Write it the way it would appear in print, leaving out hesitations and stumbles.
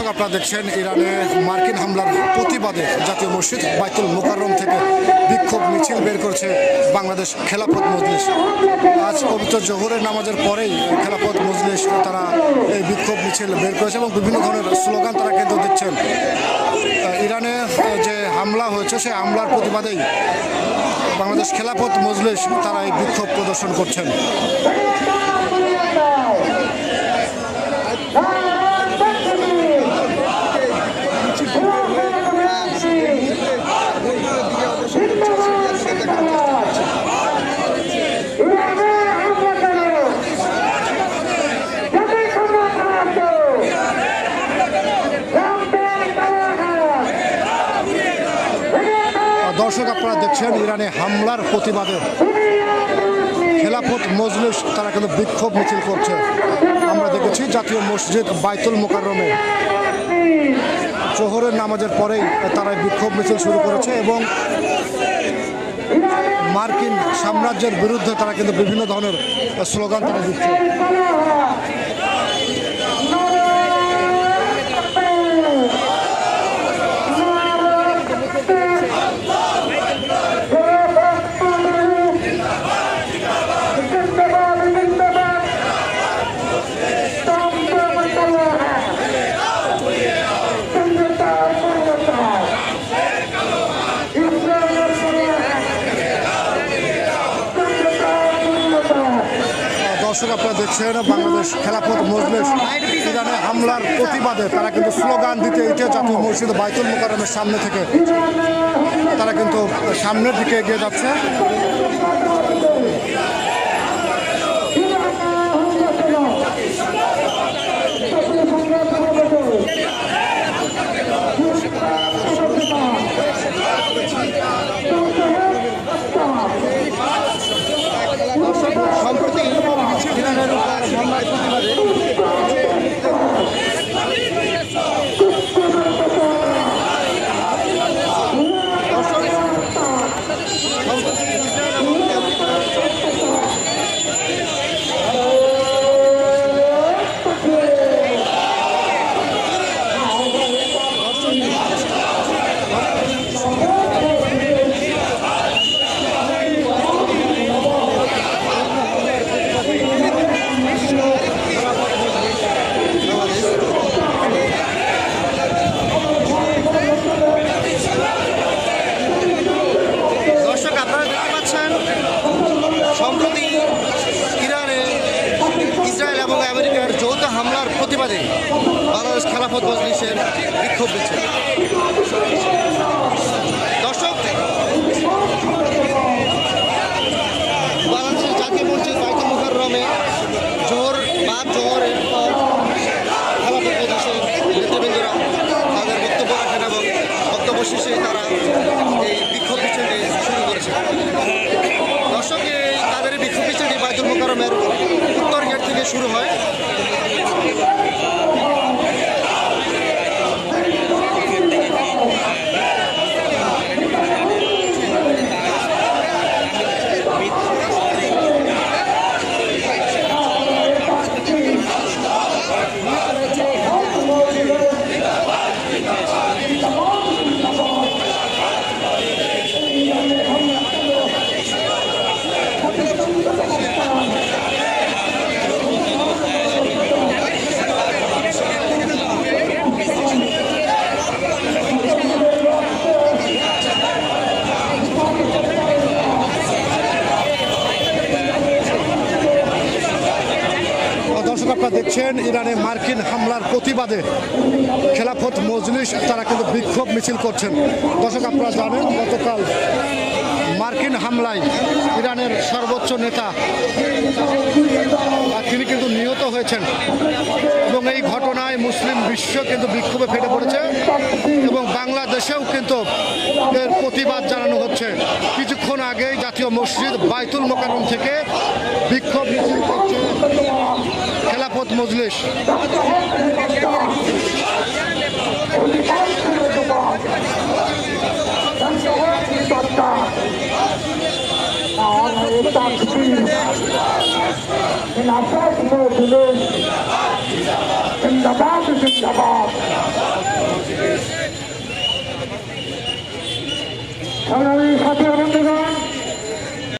দর্শক আপনারা দেখছেন ইরানে মার্কিন হামলার প্রতিবাদে জাতীয় মসজিদ বাইতুল মোকাররম থেকে বিক্ষোভ মিছিল বের করছে বাংলাদেশ খেলাফত মজলিস। আজ পবিত্র জোহরের নামাজের পরেই খেলাফত মজলিস তারা এই বিক্ষোভ মিছিল বের করেছে এবং বিভিন্ন ধরনের স্লোগান তারা কিন্তু দিচ্ছেন। ইরানে যে হামলা হয়েছে সেই হামলার প্রতিবাদেই বাংলাদেশ খেলাফত মজলিস তারা এই বিক্ষোভ প্রদর্শন করছেন। দর্শক আপনারা দেখছেন ইরানে হামলার প্রতিবাদে খেলাফত মজলিস তারা কিন্তু বিক্ষোভ মিছিল করছে। আমরা দেখেছি জাতীয় মসজিদ বাইতুল মোকাররমে জোহরের নামাজের পরেই তারা বিক্ষোভ মিছিল শুরু করেছে এবং মার্কিন সাম্রাজ্যের বিরুদ্ধে তারা কিন্তু বিভিন্ন ধরনের স্লোগান তারা দিচ্ছে। দর্শক আপনারা দেখছেন বাংলাদেশ খেলাফত মজলিস ইরানে হামলার প্রতিবাদে তারা কিন্তু স্লোগান দিতে ইচ্ছে জাতীয় মসজিদ বাইতুল মোকাররমের সামনে থেকে তারা কিন্তু সামনের দিকে এগিয়ে যাচ্ছে। সম্প্রতি ইরানের হামলার প্রতিবাদে হামলার প্রতিবাদে বাংলাদেশ খেলাফত মজলিসের বিক্ষোভ মিছিল। দর্শক বাংলাদেশের জাতীয় মসজিদ বাইতুল মোকাররমে জোহরের পর খেলাফত মজলিসের নেতৃবৃন্দরা তাদের বক্তব্য রাখেন এবং বক্তব্য শেষে তারা এই বিক্ষোভ মিছিলটি শুরু করেছে। দর্শক তাদের এই বিক্ষোভ মিছিলটি বাইতুল মোকাররমের উত্তর গেট থেকে শুরু হয়। আপনারা দেখছেন ইরানে মার্কিন হামলার প্রতিবাদে খেলাফত মজলিস তারা কিন্তু বিক্ষোভ মিছিল করছেন। দর্শক আপনারা জানেন গতকাল মার্কিন হামলায় ইরানের সর্বোচ্চ নেতা তিনি কিন্তু নিহত হয়েছেন এবং এই ঘটনায় মুসলিম বিশ্ব কিন্তু বিক্ষোভে ফেটে পড়েছে এবং বাংলাদেশেও কিন্তু এর প্রতিবাদ জানানো হচ্ছে। কিছুক্ষণ আগেই জাতীয় মসজিদ বাইতুল মোকাররম থেকে বিক্ষোভ মিছিল করছে খেলাফত মজলিস। خلافات موجودين عند জিন্দাবাদ জিন্দাবাদ। সংগ্রামী সাথী বন্ধুগণ,